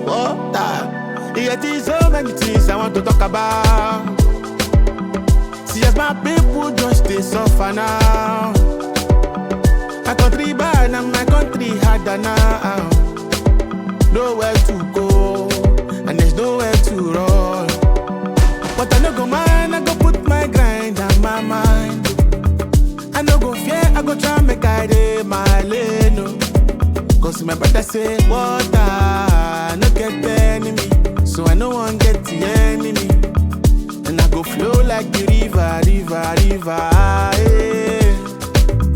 What? There's so many things I want to talk about. See as my people just they suffer now. My country bad and my country harder now. Nowhere to go and there's nowhere to run. But I no go mind, I go put my grind on my mind. I no go fear, I go try make I dey my lane. No. Cause my brother say water no get enemy, so I no one get the enemy. And I go flow like the river. Yeah.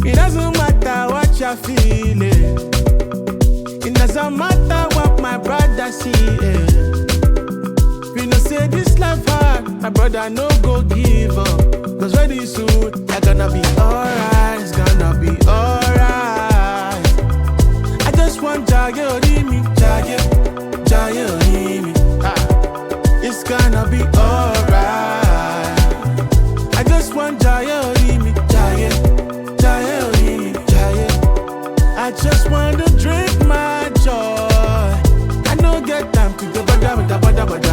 It doesn't matter what you're feeling. It doesn't matter what my brother see. Yeah. We no say this life hard, my brother no go give up. Cause very soon, I gonna be alright, it's gonna be alright. I just want Jaya Orimi, Jaya Orimi. It's gonna be alright. I just want Jaya Orimi, Jaya Orimi, Jaya. I just want to drink my joy. I don't get time to go bada nobody.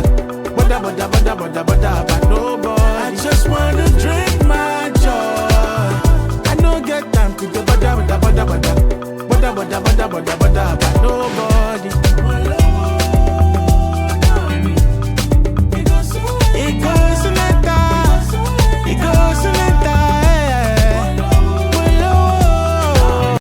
I just want to drink my joy. I don't get time to go bada nobody.